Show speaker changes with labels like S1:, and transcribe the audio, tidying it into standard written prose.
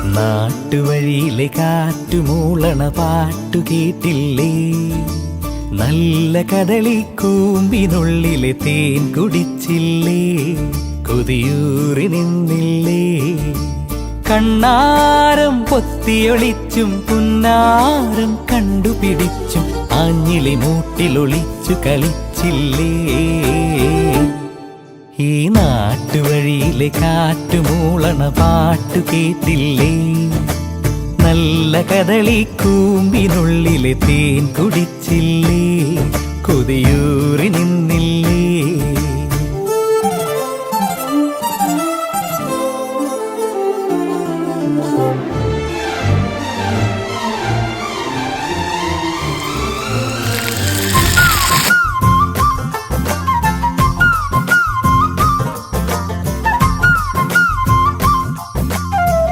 S1: നാട്ടുവഴിയിലെ കാറ്റുമൂളണ പാട്ടു കേട്ടില്ലേ? നല്ല കദളിക്കൂമ്പിനുള്ളിലെ തേൻ കുടിച്ചില്ലേ? കൊതിയൂറി നിന്നില്ലേ? കണ്ണാരം പൊത്തിയൊളിച്ചും പുന്നാരം കണ്ടുപിടിച്ചും ആഞ്ഞിലി മൂട്ടിലൊളിച്ചു കളിച്ചില്ലേ? ഈ നാട്ടുവഴിയിലെ കാറ്റുമൂളണ പാട്ടു കേട്ടില്ലേ? നല്ല കദളിക്കൂമ്പിനുള്ളിലെ തേൻ കുടിച്ചില്ലേ? കൊതിയൂറി നിന്നില്ലേ?